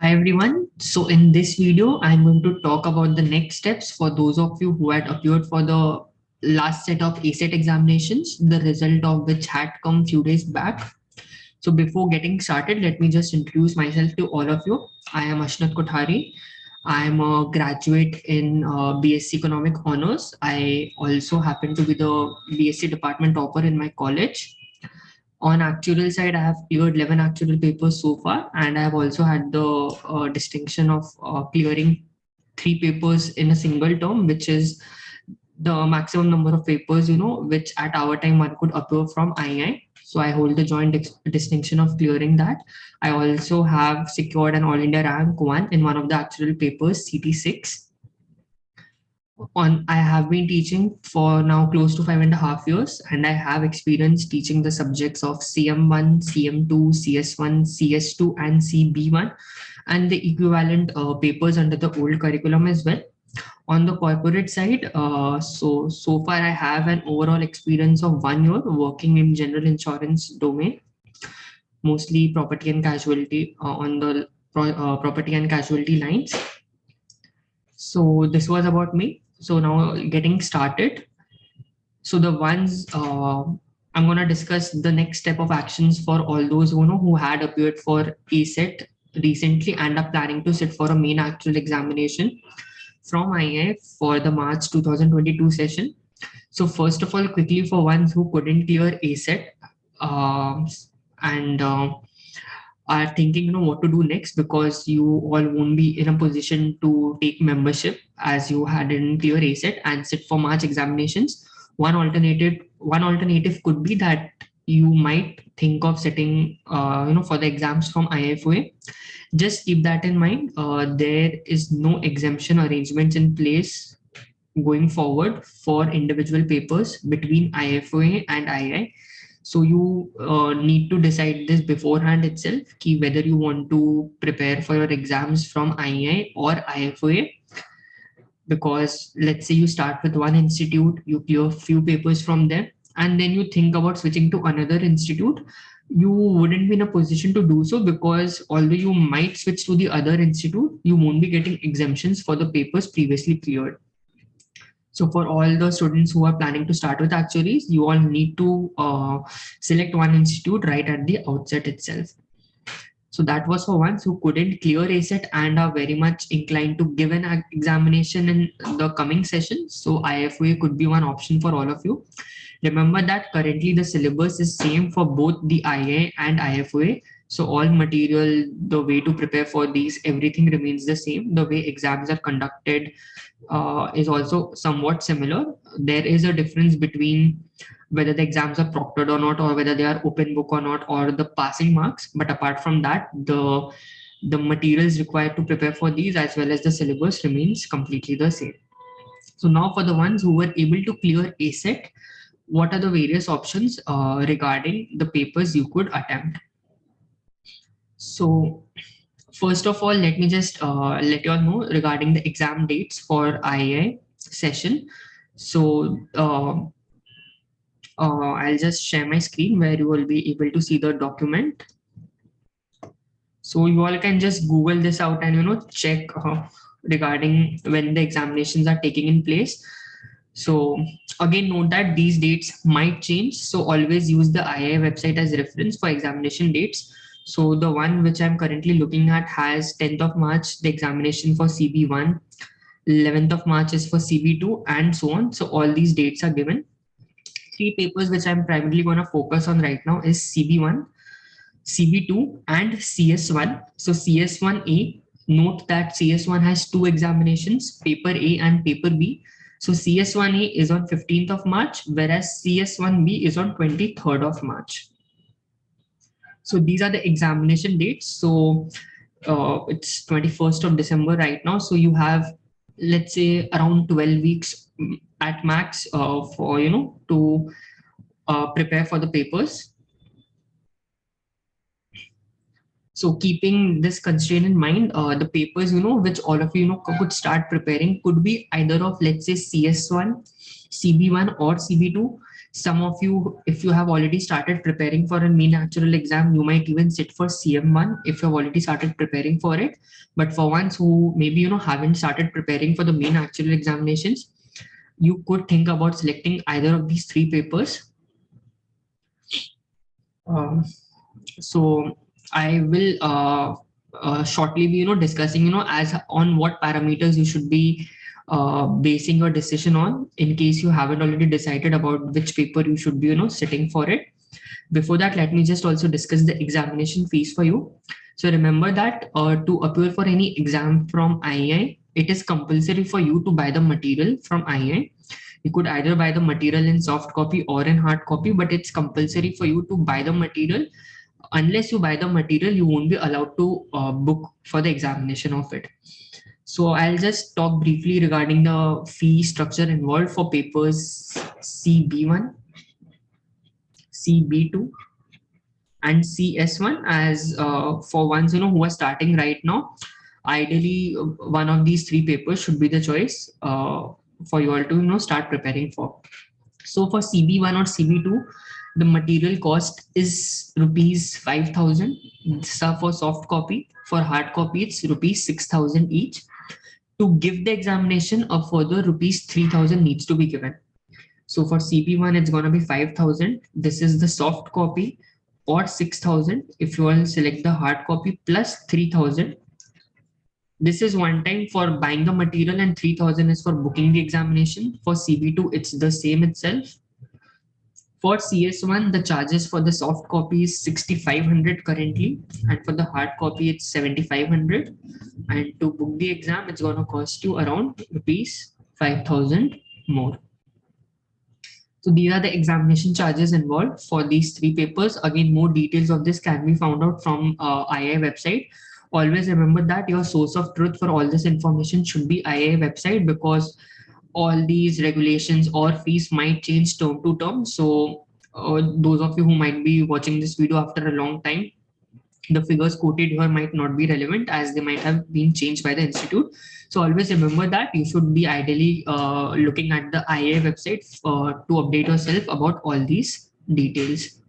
Hi everyone. So in this video, I'm going to talk about the next steps for those of you who had appeared for the last set of ACET examinations, the result of which had come few days back. So before getting started, let me just introduce myself to all of you. I am Ashnat Kothari. I am a graduate in BSc Economic Honors. I also happen to be the BSc department topper in my college. On actuarial side, I have cleared 11 actuarial papers so far, and I have also had the distinction of clearing 3 papers in a single term, which is the maximum number of papers, which at our time one could appear from II. So I hold the joint distinction of clearing that. I also have secured an All India rank 1 in one of the actuarial papers, CT6. I have been teaching for now close to 5.5 years, and I have experience teaching the subjects of CM1, CM2, CS1, CS2, and CB1, and the equivalent papers under the old curriculum as well. On the corporate side, so far I have an overall experience of 1 year working in general insurance domain, mostly property and casualty on the property and casualty lines. So this was about me. So now getting started. So the ones I'm going to discuss the next step of actions for all those who had appeared for ACET recently and are planning to sit for a main actual examination from II for the March 2022 session. So first of all, quickly for ones who couldn't clear ACET and are thinking what to do next, because you all won't be in a position to take membership as you hadn't clear ACET and sit for March examinations. One alternative could be that you might think of sitting for the exams from IFOA. Just keep that in mind. There is no exemption arrangements in place going forward for individual papers between IFOA and II. So you need to decide this beforehand itself, whether you want to prepare for your exams from II or IFOA. Because let's say you start with one institute, you clear a few papers from there, and then you think about switching to another institute, you wouldn't be in a position to do so, because although you might switch to the other institute, you won't be getting exemptions for the papers previously cleared. So for all the students who are planning to start with actuaries, you all need to select one institute right at the outset itself. So that was for ones who couldn't clear ACET and are very much inclined to give an examination in the coming session. So IFOA could be one option for all of you. Remember that currently the syllabus is same for both the IA and IFOA. So all material, the way to prepare for these, everything remains the same. The way exams are conducted is also somewhat similar. There is a difference between whether the exams are proctored or not, or whether they are open book or not, or the passing marks. But apart from that, the materials required to prepare for these as well as the syllabus remains completely the same. So now for the ones who were able to clear ACET, what are the various options regarding the papers you could attempt? So first of all, let me just let you all know regarding the exam dates for II session. So I'll just share my screen where you will be able to see the document. So you all can just Google this out and check regarding when the examinations are taking in place. So again, note that these dates might change. So always use the II website as reference for examination dates. So the one which I'm currently looking at has 10th of March, the examination for CB1, 11th of March is for CB2, and so on. So all these dates are given. 3 papers which I'm primarily going to focus on right now is CB1, CB2, and CS1. So CS1A, note that CS1 has 2 examinations, paper A and paper B. So CS1A is on 15th of March, whereas CS1B is on 23rd of March. So these are the examination dates. So it's 21st of December right now. So you have, let's say, around 12 weeks at max for, to prepare for the papers. So keeping this constraint in mind, the papers, which all of you, could start preparing could be either of, let's say, CS1, CB1 or CB2. Some of you, if you have already started preparing for a main actual exam, you might even sit for CM1 if you've already started preparing for it. But for ones who maybe haven't started preparing for the main actual examinations, you could think about selecting either of these three papers. Um, so I will shortly be discussing as on what parameters you should be basing your decision on, in case you haven't already decided about which paper you should be sitting for it. Before that, let me just also discuss the examination fees for you. So remember that to appear for any exam from III, it is compulsory for you to buy the material from III. You could either buy the material in soft copy or in hard copy, but it's compulsory for you to buy the material. Unless you buy the material, you won't be allowed to book for the examination of it. So I'll just talk briefly regarding the fee structure involved for papers CB1, CB2, and CS1. As for ones who are starting right now, ideally one of these three papers should be the choice for you all to start preparing for. So for CB1 or CB2, the material cost is rupees 5,000 for soft copy. For hard copy, it's rupees 6,000 each. To give the examination, a further rupees 3,000 needs to be given. So for CB1, it's going to be 5,000. This is the soft copy, or 6,000 if you will select the hard copy, plus 3,000. This is one time for buying the material, and 3,000 is for booking the examination. For CB2, it's the same itself. For CS1, the charges for the soft copy is 6,500 currently, and for the hard copy, it's 7,500. And to book the exam, it's going to cost you around rupees 5,000 more. So these are the examination charges involved for these three papers. Again, more details of this can be found out from IIA website. Always remember that your source of truth for all this information should be IIA website, because all these regulations or fees might change term to term. So those of you who might be watching this video after a long time, the figures quoted here might not be relevant, as they might have been changed by the institute. So always remember that you should be ideally looking at the IIA website to update yourself about all these details.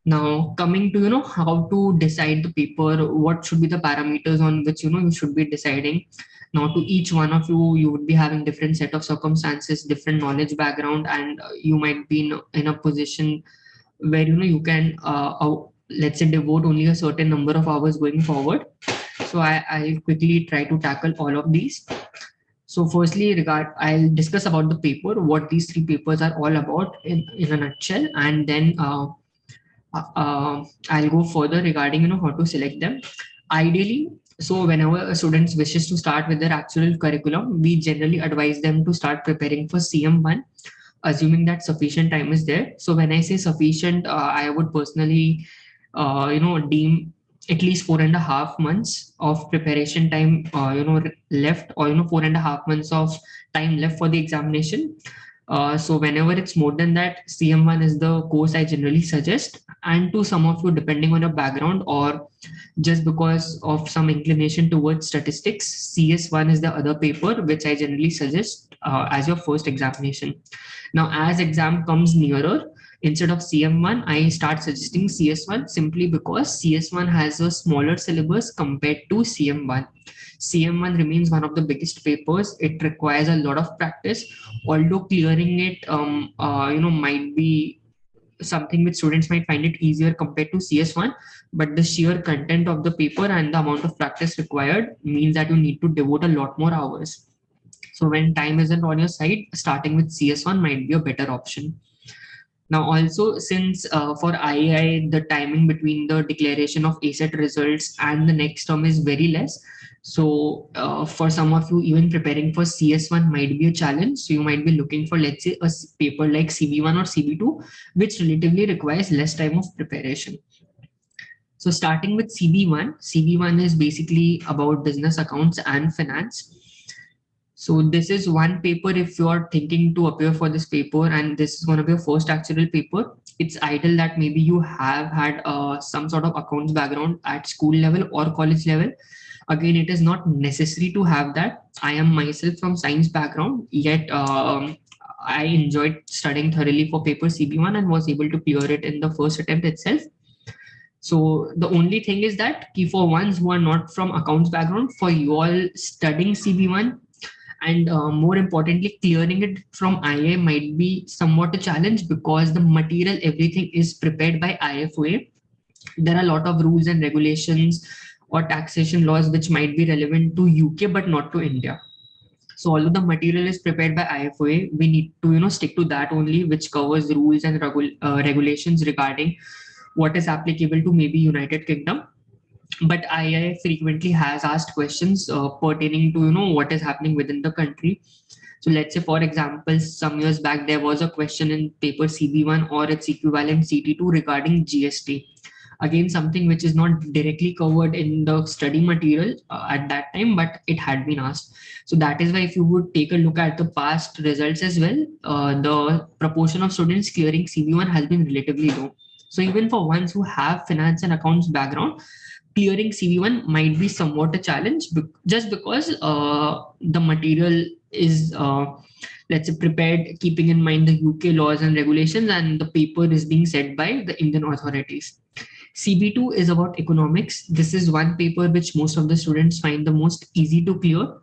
Now coming to how to decide the paper, what should be the parameters on which you should be deciding. Now to each one of you, you would be having different set of circumstances, different knowledge background, and you might be in a position where you can let's say devote only a certain number of hours going forward. So I'll quickly try to tackle all of these. So firstly, I'll discuss about the paper, what these three papers are all about in a nutshell, and then I'll go further regarding how to select them. Ideally, so whenever a student wishes to start with their actual curriculum, we generally advise them to start preparing for CM1, assuming that sufficient time is there. So when I say sufficient, I would personally deem at least 4.5 months of preparation time left, or 4.5 months of time left for the examination. So whenever it's more than that, CM1 is the course I generally suggest. And to some of you, depending on your background or just because of some inclination towards statistics, CS1 is the other paper which I generally suggest as your first examination. Now, as exam comes nearer, instead of CM1, I start suggesting CS1, simply because CS1 has a smaller syllabus compared to CM1. CM1 remains one of the biggest papers. It requires a lot of practice, although clearing it might be something which students might find it easier compared to CS1, but the sheer content of the paper and the amount of practice required means that you need to devote a lot more hours. So when time isn't on your side, starting with CS1 might be a better option. Now, also, since for III, the timing between the declaration of ACET results and the next term is very less. So for some of you, even preparing for CS1 might be a challenge. So you might be looking for, let's say, a paper like CB1 or CB2, which relatively requires less time of preparation. So starting with CB1, CB1 is basically about business accounts and finance. So this is one paper if you are thinking to appear for this paper, and this is going to be your first actual paper. It's ideal that maybe you have had some sort of accounts background at school level or college level. Again, it is not necessary to have that. I am myself from science background, yet I enjoyed studying thoroughly for paper CB1 and was able to clear it in the first attempt itself. So the only thing is that for ones who are not from accounts background, for you all studying CB1 and more importantly clearing it from IA might be somewhat a challenge because the material everything is prepared by IFOA. There are a lot of rules and regulations or taxation laws which might be relevant to UK but not to India. So although the material is prepared by IFOA, we need to stick to that only, which covers rules and regulations regarding what is applicable to maybe United Kingdom. But II frequently has asked questions pertaining to what is happening within the country. So let's say, for example, some years back there was a question in paper CB1 or its equivalent CT2 regarding GST. Again, something which is not directly covered in the study material at that time, but it had been asked. So that is why if you would take a look at the past results as well, the proportion of students clearing CB1 has been relatively low. So even for ones who have finance and accounts background, clearing CV1 might be somewhat a challenge just because the material is, let's say, prepared keeping in mind the UK laws and regulations, and the paper is being set by the Indian authorities. CB2 is about economics. This is one paper which most of the students find the most easy to clear.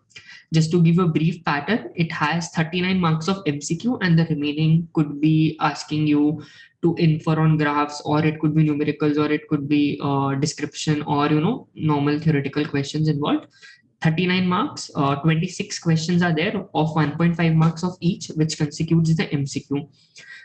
Just to give a brief pattern, it has 39 marks of MCQ and the remaining could be asking you to infer on graphs, or it could be numericals, or it could be description, or normal theoretical questions involved. 39 marks, 26 questions are there of 1.5 marks of each, which constitutes the MCQ.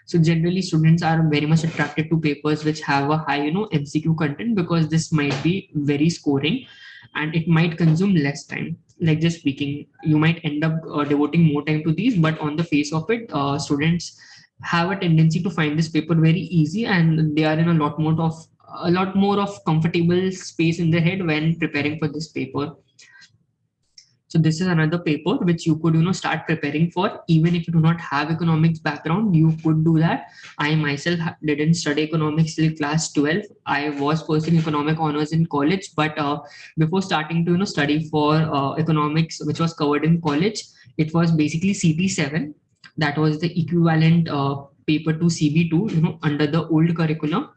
So generally students are very much attracted to papers which have a high MCQ content, because this might be very scoring and it might consume less time. Like just speaking, you might end up devoting more time to these, but on the face of it, students have a tendency to find this paper very easy, and they are in a lot more of comfortable space in their head when preparing for this paper. So this is another paper which you could start preparing for. Even if you do not have economics background, you could do that. I myself didn't study economics till class 12. I was pursuing economic honors in college, but before starting to study for economics, which was covered in college, it was basically CT7. That was the equivalent paper to CB2, under the old curriculum.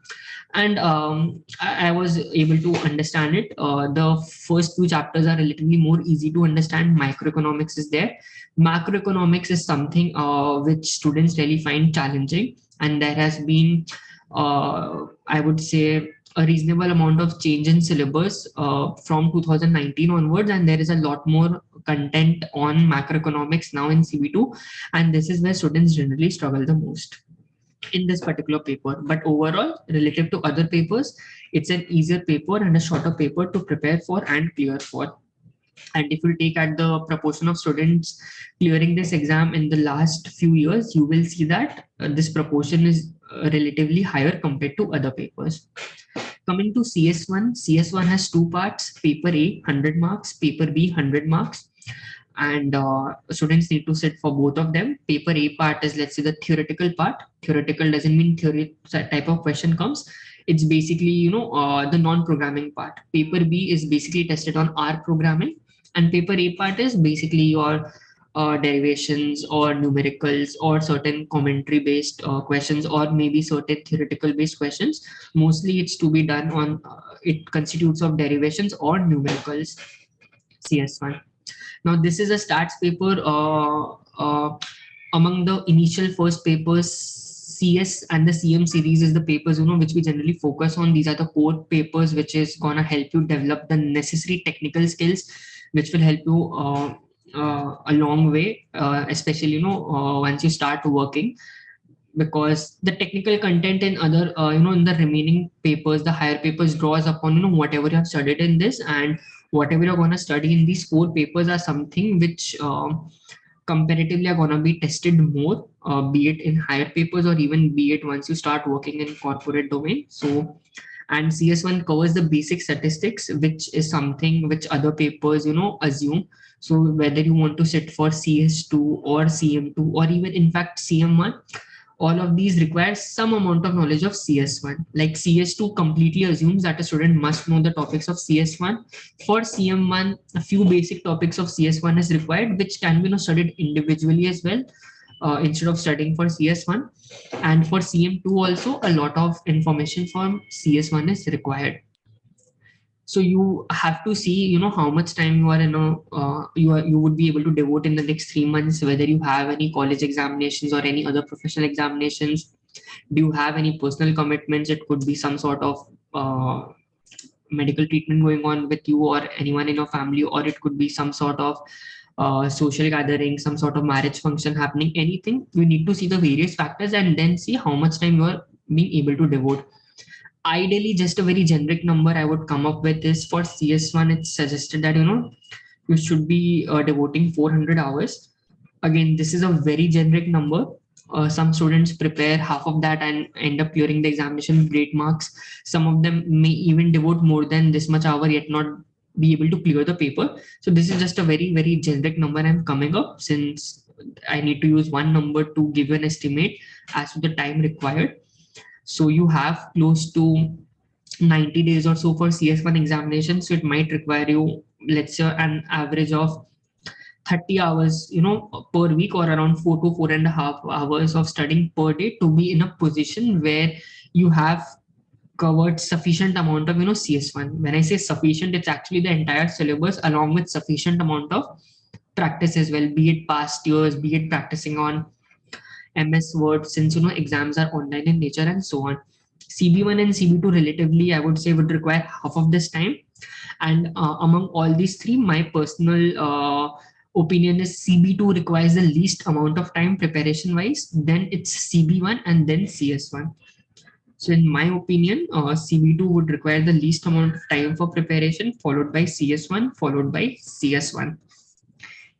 And I was able to understand it. The first two chapters are relatively more easy to understand. Microeconomics is there. Macroeconomics is something which students really find challenging, and there has been, I would say, a reasonable amount of change in syllabus from 2019 onwards, and there is a lot more content on macroeconomics now in CB2, and this is where students generally struggle the most in this particular paper. But overall, relative to other papers, it's an easier paper and a shorter paper to prepare for and clear for. And if you take at the proportion of students clearing this exam in the last few years, you will see that this proportion is relatively higher compared to other papers. Coming to CS1, CS1 has two parts: paper A 100 marks, paper B 100 marks, and students need to sit for both of them. Paper A part is, let's say, the theoretical part. Theoretical doesn't mean theory type of question comes. It's basically the non-programming part. Paper B is basically tested on R programming, and paper A part is basically your derivations or numericals or certain commentary based questions, or maybe certain theoretical based questions. Mostly it's to be done on it constitutes of derivations or numericals. CS1. Now, this is a stats paper. Among the initial first papers, CS and the CM series is the papers which we generally focus on. These are the core papers which is gonna help you develop the necessary technical skills, which will help you a long way, especially once you start working. Because the technical content in other in the remaining papers, the higher papers, draws upon whatever you have studied in this, and whatever you're going to study in these core papers are something which comparatively are going to be tested more, be it in higher papers or even be it once you start working in corporate domain. So, and CS1 covers the basic statistics, which is something which other papers assume. So whether you want to sit for CS2 or CM2 or even in fact CM1, all of these require some amount of knowledge of CS1. Like CS2 completely assumes that a student must know the topics of CS1. For CM1, a few basic topics of CS1 is required, which can be studied individually as well. instead of studying for CS1. And for CM2 also, a lot of information from CS1 is required. So you have to see, how much time you are you would be able to devote in the next 3 months, whether you have any college examinations or any other professional examinations. Do you have any personal commitments? It could be some sort of medical treatment going on with you or anyone in your family, or it could be some sort of social gathering, some sort of marriage function happening, anything. You need to see the various factors and then see how much time you are being able to devote. Ideally, just a very generic number I would come up with is for CS1, it's suggested that you should be devoting 400 hours. Again, this is a very generic number. Some students prepare half of that and end up clearing the examination with great marks. Some of them may even devote more than this much hour yet not be able to clear the paper. So this is just a very, very generic number I'm coming up, since I need to use one number to give an estimate as to the time required. So you have close to 90 days or so for CS1 examination. So it might require you, let's say, an average of 30 hours, per week, or around 4 to 4.5 hours of studying per day to be in a position where you have covered sufficient amount of, CS1. When I say sufficient, it's actually the entire syllabus along with sufficient amount of practice as well, be it past years, be it practicing on MS Word, since exams are online in nature and so on. CB1 and CB2 relatively, I would say, would require half of this time. And among all these three, my personal opinion is CB2 requires the least amount of time preparation wise, then it's CB1, and then CS1. So in my opinion, CB2 would require the least amount of time for preparation, followed by CS1, followed by CS1.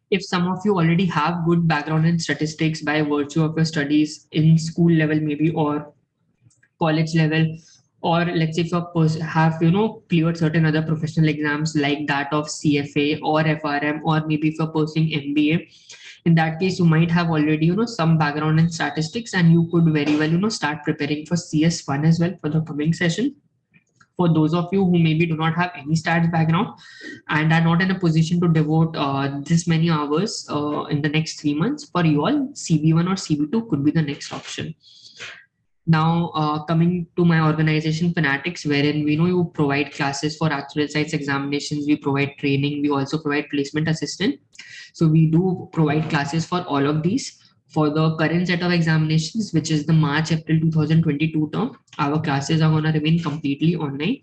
If some of you already have good background in statistics by virtue of your studies in school level maybe, or college level, or let's say if you have cleared certain other professional exams like that of CFA or FRM, or maybe if you're pursuing MBA, in that case you might have already some background in statistics, and you could very well start preparing for CS1 as well for the coming session. For those of you who maybe do not have any stats background and are not in a position to devote this many hours in the next 3 months, for you all, CB1 or CB2 could be the next option. Now, coming to my organization Fanatics, wherein we know you provide classes for actual science examinations, we provide training, we also provide placement assistant. So we do provide classes for all of these. For the current set of examinations, which is the March-April 2022 term, our classes are going to remain completely online.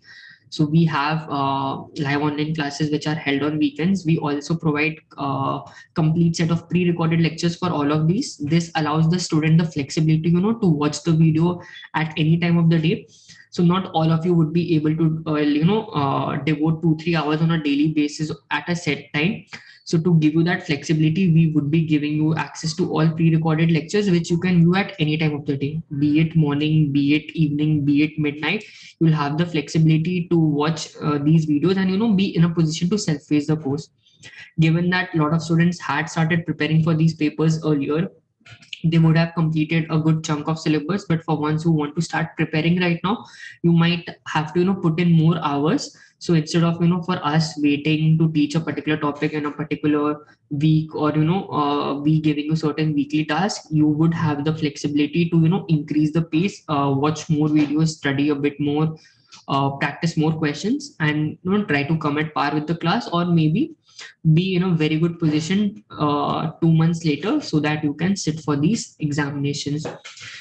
So we have live online classes which are held on weekends. We also provide complete set of pre-recorded lectures for all of these. This allows the student the flexibility, to watch the video at any time of the day. So not all of you would be able to, devote 2-3 hours on a daily basis at a set time. So to give you that flexibility, we would be giving you access to all pre-recorded lectures, which you can view at any time of the day, be it morning, be it evening, be it midnight. You'll have the flexibility to watch these videos and, be in a position to self-face the course. Given that a lot of students had started preparing for these papers earlier, they would have completed a good chunk of syllabus. But for ones who want to start preparing right now, you might have to put in more hours. So instead of for us waiting to teach a particular topic in a particular week, or we giving you certain weekly tasks, you would have the flexibility to increase the pace, watch more videos, study a bit more, practice more questions, and try to come at par with the class, or maybe be in a very good position 2 months later, so that you can sit for these examinations.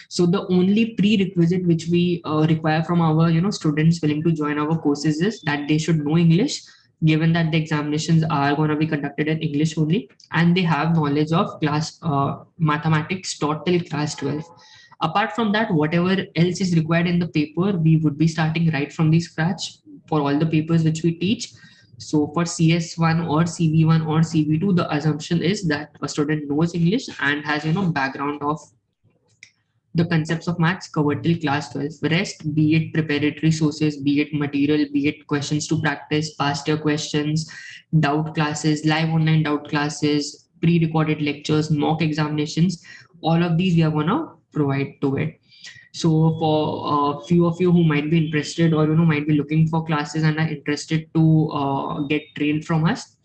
So the only prerequisite which we require from our students willing to join our courses is that they should know English, given that the examinations are going to be conducted in English only, and they have knowledge of class mathematics taught till class 12. Apart from that, whatever else is required in the paper, we would be starting right from the scratch for all the papers which we teach. So for CS1 or CB1 or CB2, the assumption is that a student knows English and has background of the concepts of maths covered till class 12. Rest, be it preparatory sources, be it material, be it questions to practice, past year questions, doubt classes, live online doubt classes, pre-recorded lectures, mock examinations, all of these we are gonna provide to it. So for a few of you who might be interested, or might be looking for classes and are interested to get trained from us,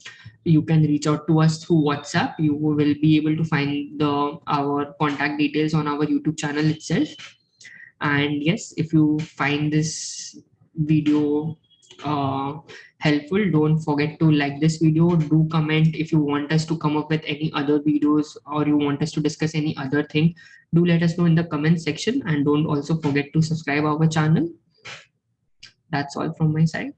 you can reach out to us through WhatsApp. You will be able to find our contact details on our YouTube channel itself. And yes, if you find this video helpful, don't forget to like this video. Do comment if you want us to come up with any other videos, or you want us to discuss any other thing. Do let us know in the comment section, and don't also forget to subscribe our channel. That's all from my side.